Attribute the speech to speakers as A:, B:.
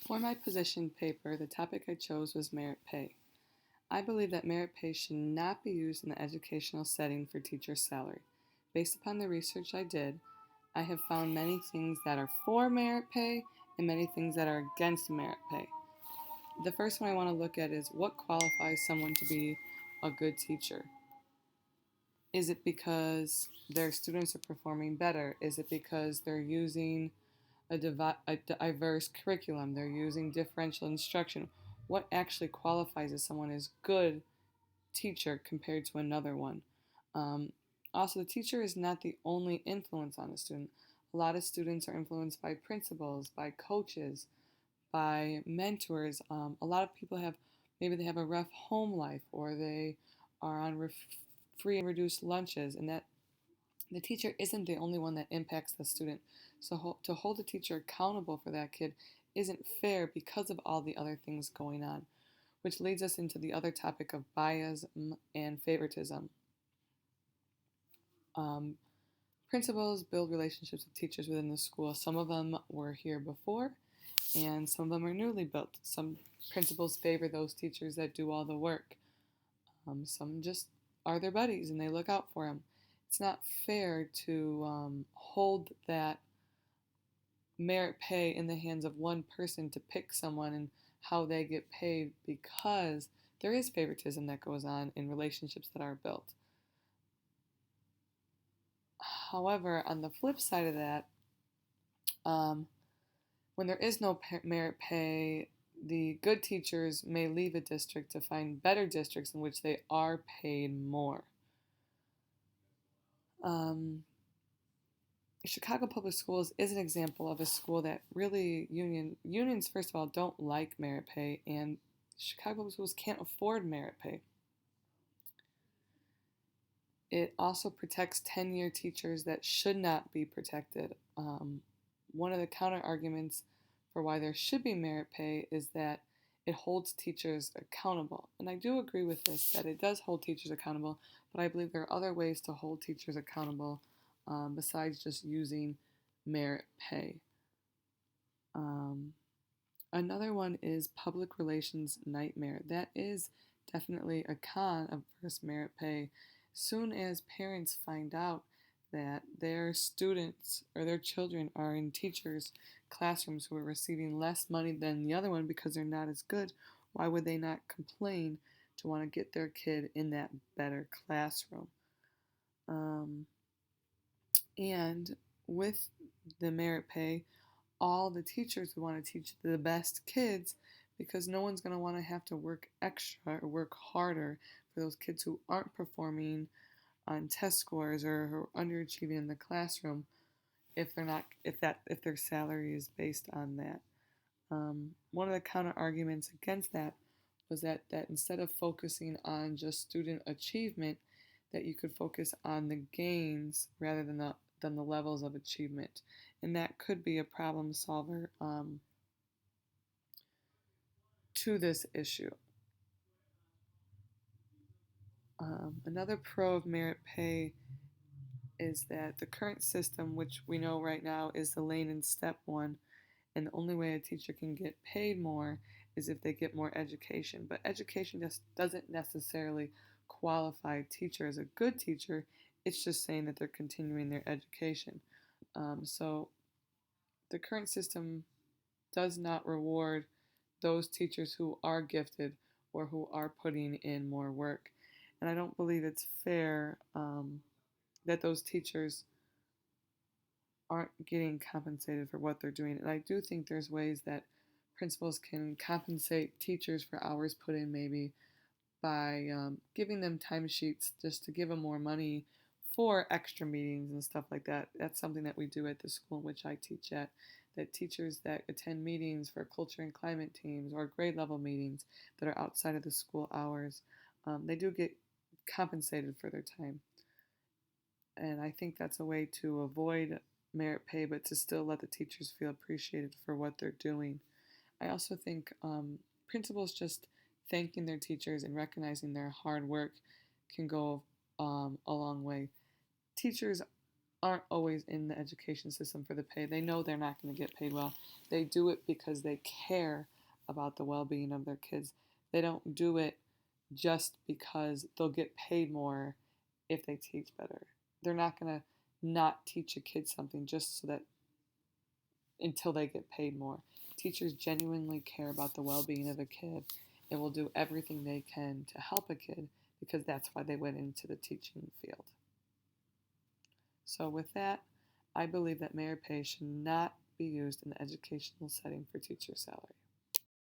A: For my position paper, the topic I chose was merit pay. I believe that merit pay should not be used in the educational setting for teacher salary. Based upon the research I did, I have found many things that are for merit pay and many things that are against merit pay. The first one I want to look at is what qualifies someone to be a good teacher. Is it because their students are performing better? Is it because they're using a diverse curriculum? They're using differential instruction? What actually qualifies as someone as good teacher compared to another one? Um, Also, the teacher is not the only influence on a student. A lot of students are influenced by principals, by coaches, by mentors. A lot of people have maybe they have a rough home life or they are on free and reduced lunches, and that the teacher isn't the only one that impacts the student. So to hold the teacher accountable for that kid isn't fair because of all the other things going on, which leads us into the other topic of bias and favoritism. Um, Principals build relationships with teachers within the school. Some of them were here before, and some of them are newly built. Some principals favor those teachers that do all the work. Some just are their buddies and they look out for them. It's not fair to hold that merit pay in the hands of one person to pick someone and how they get paid, because there is favoritism that goes on in relationships that are built. However, on the flip side of that, um, when there is no merit pay, the good teachers may leave a district to find better districts in which they are paid more. Um, Chicago Public Schools is an example of a school that really unions first of all don't like merit pay, and Chicago Public Schools can't afford merit pay. It also protects tenure teachers that should not be protected. One of the counter arguments for why there should be merit pay is that it holds teachers accountable. And I do agree with this, that it does hold teachers accountable, but I believe there are other ways to hold teachers accountable besides just using merit pay. Another one is public relations nightmare. That is definitely a con of first merit pay. Soon as parents find out that their students or their children are in teachers' classrooms who are receiving less money than the other one because they're not as good, why would they not complain to want to get their kid in that better classroom? Um, and with the merit pay, all the teachers would want to teach the best kids because no one's going to want to have to work extra or work harder for those kids who aren't performing on test scores or who are underachieving in the classroom if their salary is based on that. One of the counter arguments against that was that instead of focusing on just student achievement, that you could focus on the gains rather than the levels of achievement, and that could be a problem solver to this issue. Another pro of merit pay is that the current system, which we know right now is the lane and step one, and the only way a teacher can get paid more is if they get more education. But education just doesn't necessarily qualify a teacher as a good teacher. It's just saying that they're continuing their education. So the current system does not reward those teachers who are gifted or who are putting in more work. And I don't believe it's fair that those teachers aren't getting compensated for what they're doing. And I do think there's ways that principals can compensate teachers for hours put in, maybe by giving them timesheets just to give them more money for extra meetings and stuff like that. That's something that we do at the school in which I teach at. That teachers that attend meetings for culture and climate teams or grade level meetings that are outside of the school hours, they do get compensated for their time. And I think that's a way to avoid merit pay, but to still let the teachers feel appreciated for what they're doing. I also think principals just thanking their teachers and recognizing their hard work can go a long way. Teachers aren't always in the education system for the pay. They know they're not going to get paid well. They do it because they care about the well-being of their kids. They don't do it just because they'll get paid more if they teach better. They're not going to not teach a kid something just so that until they get paid more. Teachers genuinely care about the well-being of a kid and will do everything they can to help a kid because that's why they went into the teaching field. So with that, I believe that merit pay should not be used in the educational setting for teacher salary.